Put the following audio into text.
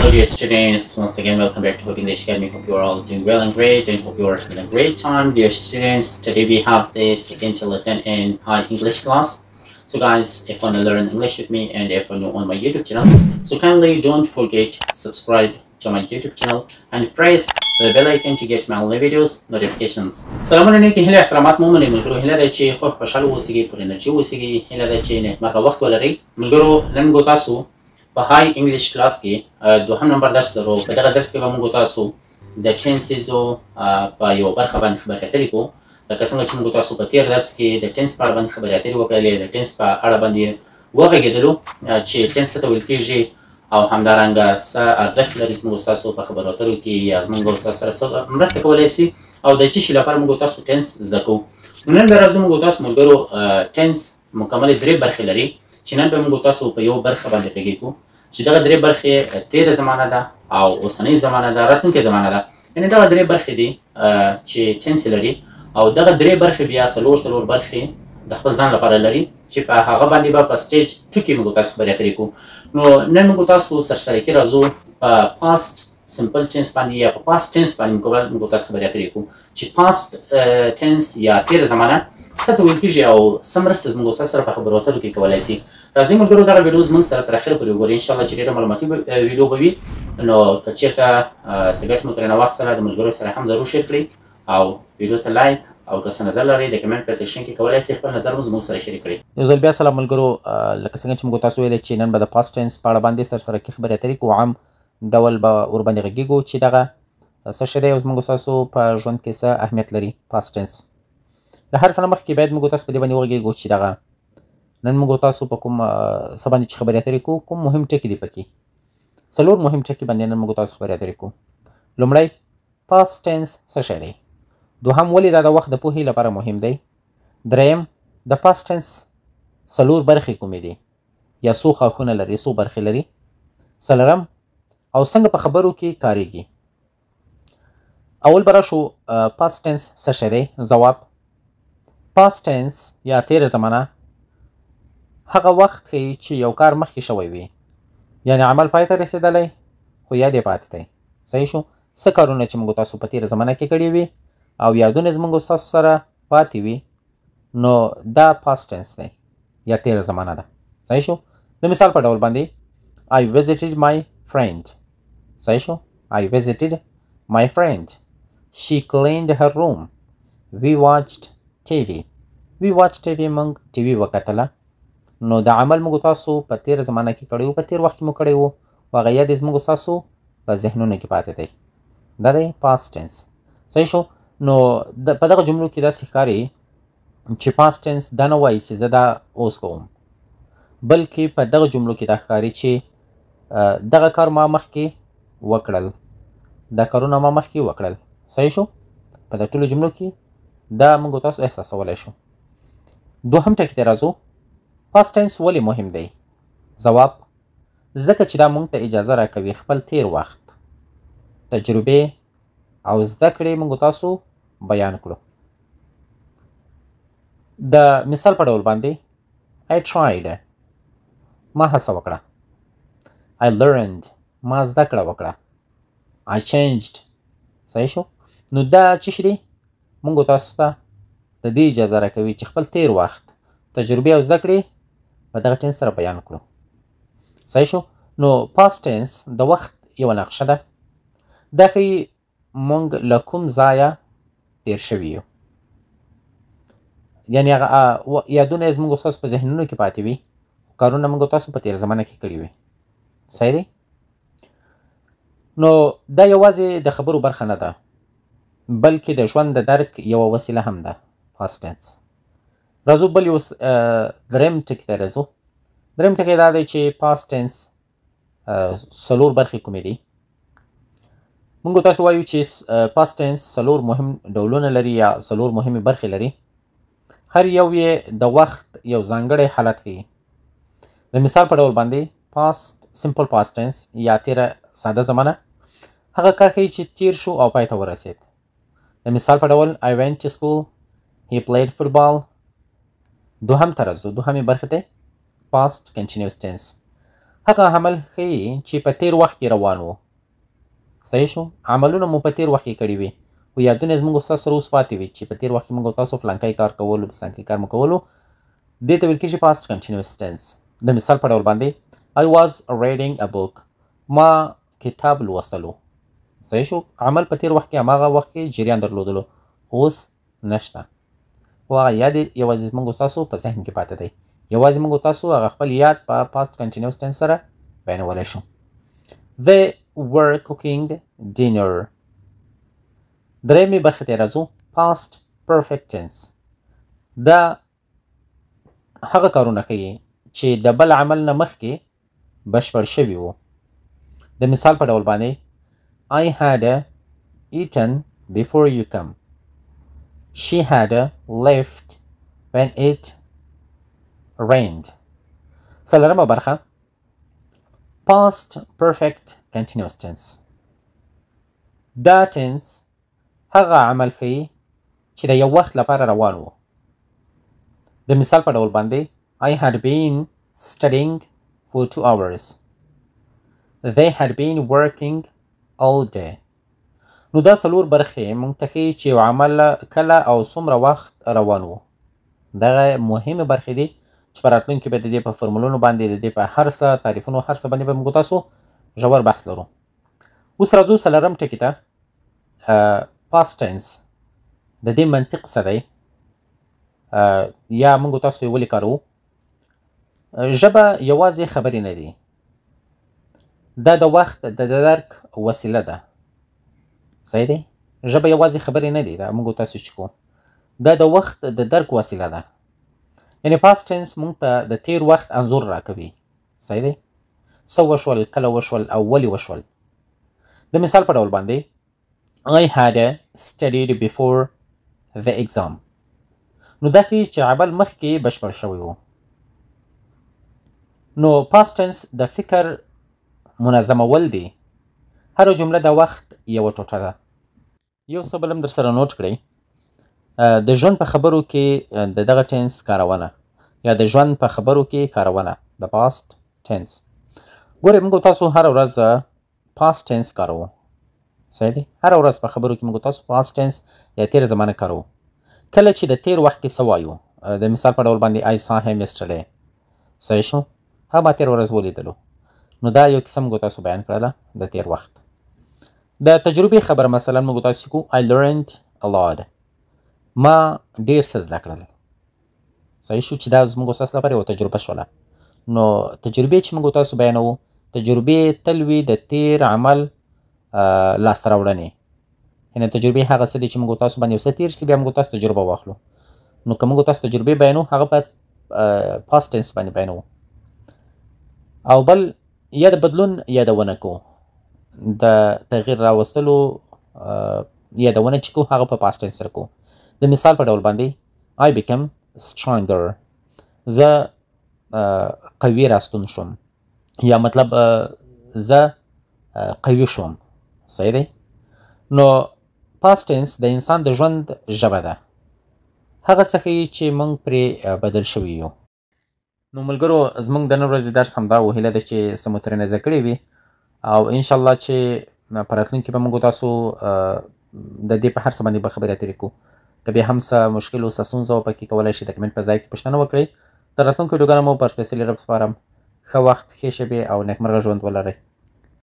Hello dear students, once again welcome back to Hope English Academy. Hope you are all doing well and great and hope you are having a great time. Dear students, today we have the second lesson in High English class. So guys, if you want to learn English with me and if you're new on my YouTube channel, so kindly don't forget subscribe to my YouTube channel and press the bell icon to get my only videos notifications. سلام علیکم هله احترامات مو منې ملګرو هله ده چې خو خوشاله اوسئ پر انرژي اوسئ هله ده چې نهمغه وخت ولرئ ملګرو نن ګو تاسو په هاي انګلیش کلاس کې دوهم نمبر درس لرو په دغه درس کې به موږ تاسو د ټینسزو په یو برخه باندې خبرې اترې کوو لکه څنګه چې موږ تاسو په تیر درس کې د ټینس په اړه باندې خبرې اترې وکړلې د ټینس په اړه باندې وغږېدلو چې ټینس څه ته ویل کېږي او همدارنګه څه ارزښت لري زموږ ستاسو په خبرو اترو کې یا موږ ستاسو سره مرسته کولی شي او د څه شي لپاره موږ تاسو ټینس زده کوو نن به راځو موږ تاسو ملګرو ټینس مکمل درې برخې لري چې نن به موږ تاسو په یو برخه باندې غږېږو چې دغه درې برخې تیره زمانه ده او اوسنۍ زمانه ده راتلونکې زمانه ده یعنې دغه درې برخې دي چې ټینس لري او دغه درې برخې بیا څلور برخې د خپل ځان لپاره لري چې په هغه باندې به په سټیج 2 کې موږ تاسو خبرې اترې کوو نو نن موږ تاسو سرسره کې راځو په پاست سمپل ټینس باندې یا په پاست ټینس باندې موږ تاسو خبرې اترې کوو چې پاست ټینس یا تیره زمانه څه ته ویل کېږي او څه مرسته زموږ استاد سره په خبرو اترو کې کولی شي راځئ ملګرو دغه ویډیو زموږ سره تر اخره پورې وګورئ انشاءالله چې ډېره معلوماتي ویډیو به وي نو که چېرته سګرټ مو ترېنه واخیستله د ملګرو سره هم ضرور شیر کړئ او ویډیو ته لایک او که څه نظر لرئ د کمنټ په سیکشن کې کولی شئ خپل نظر مو زموږ سره شریک کړئ یو ځل بیا سلام ملګرو لکه څنګه چې موږ تاسو ویلې چې نن به د پاست ټینس په اړه باندې سرسره کې خبرې اترې کوو عام ډول به ورباندې غږېږو چې دغه څه شی دی او زموږ ستاسو په ژوند کې څه اهمیت لري پاست ټینس له هر څه نه مخکې باید موږ تاسو په دې باندې وغږېږو چې دغه نن موږ تاسو په کوم څه باندې چې خبرې اترې کوو کوم مهم ټکي دي پکې څلور مهم ټکي باندې نن موږ تاسو خبرې اترې کوو لومړی پاست ټینس څه شی دی دوهم ولې دا د وخت د پوهې لپاره مهم دی دریم د پاست ټینس څلور برخې کومې دي یا څو ښاخونه لري څو برخې لري څلورم او څنګه په خبرو کې کاریږي اول به راشو پاست ټینس څه شی دی ځواب پاست ټینس یا تیره زمانه هغه وخت ښیي چې یو کار مخکې شوی وي یعنې عمل پای ته رسېدلی خو یاد یې پاتې دی صحیح شو څه کارونه چې موږ تاسو په تیره زمانه کې کړي وي او یادونه زموږ ستاسو سره پاتې وي نو دا پاست ټینس دی یا تیره زمانه ده صحیح شو د مثال په ډول باندې I visited my friend صحیح شو I visited my friend she cleaned her room we watched TV موږ ټي وي وکتله نو د عمل موږ تاسو په تیره زمانه کې کړی وو په تیر وخت کې مو کړی وو او هغه یاد یې زموږ ستاسو په ذهنونو کې پاتې دی دا دی پاست ټینس صحیح شو نو په دغه جملو کې داسې ښکاري چې پاست ټینس دا نه وایي چې زه دا اوس کوم بلکې په دغه جملو کې دا ښکاري چې دغه کار ما مخکې وکړل دا کارونه ما مخکې وکړل صحیح شو په د ټولو جملو کې دا موږ تاسو احساسولی شو دوهم ټکي ته راځو پاست ټینس ولې مهم دی ځواب ځکه چې دا موږ ته اجازه راکوي خپل تیر وخت تجربې او زده کړې موږ تاسو بیان کړو د مثال په ډول باندې I tried ما هڅه وکړه I learned ما زده کړه وکړه I changed صحیح شو نو دا څه شی دی موږ تاسو ته د دې اجازه راکوي چې خپل تیر وخت تجربې او زده کړې په دغه ټینس سره بیان کړو صحیح شو نو پاست ټینس د وخت یوه نقشه ده دا ښیي موږ له کوم ځایه تیر شوي یو یعنې هغه یادونه یې زموږ ستاسو په ذهنونو کې پاتې وي کارونه موږ تاسو په تیر زمانه کې کړي وي صحیح دی نو دا یوازې د خبرو برخه نه ده بلکې د ژوند د درک یوه وسیله هم ده پاست ټینس راځو بل یو دریم ټکي ته راځو دریم ټکی دا دی چې پاست ټینس څلور برخې کومې دي موږ تاسو وایو چې پاست ټینس څلور مهم ډولونه لري یا څلور مهمې برخې لري هر یو یې د وخت یو ځانګړی حالت ښیي د مثال په ډول باندې پاست سمپل پاست ټینس یا تیره ساده زمانه هغه کار ښیي چې تیر شو او پای ته ورسېد د مثال په ډول I went to school he played football دوهم ته راځو دوهمې برخې ته پاست کنټینیوس ټینس هغه عمل ښیي چې په تیر وخت کې روان و. صحیح شو؟ عملونه مو په تیر وخت کې کړي وي خو یادونه یې زموږ ستاسو سره اوس پاتې وي چې په تیر وخت کې موږ او تاسو فلانکی کار کولو فلانکی کار مو کولو. دې ته ویل کېږي past continuous tense. د مثال په ډول باندې I was reading a book. ما کتاب لوستلو. صحیح شو؟ عمل په تیر وخت کې هماغه وخت کې جریان درلودلو اوس نشته. خو هغه یاد یوازې موږ او تاسو په ذهن کې پاتې دی. یوازې موږ او تاسو هغه خپل یاد په past continuous tense سره بیانولی شو. They were cooking dinner. درېیمې برخې ته یې راځو. past perfect tense. دا هغه کارونه ښیي چې د بل عمل نه مخکې بشپړ شوي وو. د مثال په ډول باندې I had eaten before you come. She had left when it rained. څلورمه برخه past perfect continuous tense. دا tense هغه عمل ښیي چې د یو وخت لپاره روان و. د مثال په ډول باندې I had been studying for 2 hours. They had been working all day. نو دا څلور برخې موږ ته ښیي چې یو عمل کله او څومره وخت روان و. دغه مهمې برخې دي چې په راتلونکي به د دې په فرمولونو باندې د دې په هر څه تعریفونو هر څه باندې به موږ تاسو ژور بحث لرو. اوس راځو څلورم ټکي ته past tense. د دې منطق څه دی یا موږ تاسو یې ولې کاروو؟ ژبه یوازې خبرې نه دي. دا د وخت د درک وسیله ده. صحیح دی؟ ژبه یوازې خبرې نه دي. دا موږ تاسو چې کوو دا د وخت د درک وسیله ده. یعنې past tense موږ ته د تیر وخت انځور راکوي. صحیح دی؟ څه وشول، کله وشول او ولې وشول. د مثال په ډول باندې I had studied before the exam. نو دا ښیي چې عمل مخکې بشپړ شوی و. نو past tense د فکر منظمول دی. هره جمله د وخت یوه ټوټه ده. یو څه بل هم در سره نوټ کړئ. د ژوند په خبرو کې د دغه ټینس کارونه یا د ژوند په خبرو کې کارونه د past tense. ګورئ موږ تاسو هره ورځ past tense کاروو. صحیح دی؟ هره ورځ په خبرو کې موږ تاسو past tense یا تېره زمانه کاروو. کله چې د تیر وخت کې څه وایو، د مثال په ډول باندې I saw him yesterday. صحیح شو؟ هغه ما تېره ورځ ولیدلو. نو دا یو کیسه موږ تاسو بیان کړله د تیر وخت. د تجربې خبره مثلا موږ تاسو کوو I learned a lot. ما ډېر څه زده کړل. صحیح شو چې دا زموږ ستاسو لپاره یوه تجربه شوله. نو تجربې چې موږ تاسو بیانوو، تجربې تل وي د تیر عمل لاسته راوړنې. یعنې تجربې هغه څه دي چې موږ تاسو باندې یو څه تیر سي بیا موږ تاسو تجربه واخلو. نو که موږ تاسو تجربې بیانو هغه په past tense باندې بیانوو. او بل یا د بدلون یادونه کوو. د تغییر راوستلو یادونه چې کوو هغه په past tense سره کوو. د مثال په ډول باندې I became stronger. زه قوي راستون شوم یا مطلب زه قوي شوم. صحیح دی؟ نو past tense د انسان د ژوند ژبه ده. هغه څه ښیي چې موږ پرې بدل شوي یو. نو ملګرو زموږ د نن ورځې درس همدا و. هیله ده چې څه مو ترې زده کړي وي او انشاءالله چې په راتلونکي به موږ تاسو د دې په هر څه باندې به خبرې اترې کوو. که بیا هم څه مشکل او څه ستونزه وه پکې کولی شئ د کمنټ په ځای کې پوښتنه وکړئ. د راتلونکو ویډیوګانو مو پر سپیڅلي رب سپارم. ښه وخت، ښې شېبې او نیکمرغه ژوند ولرئ.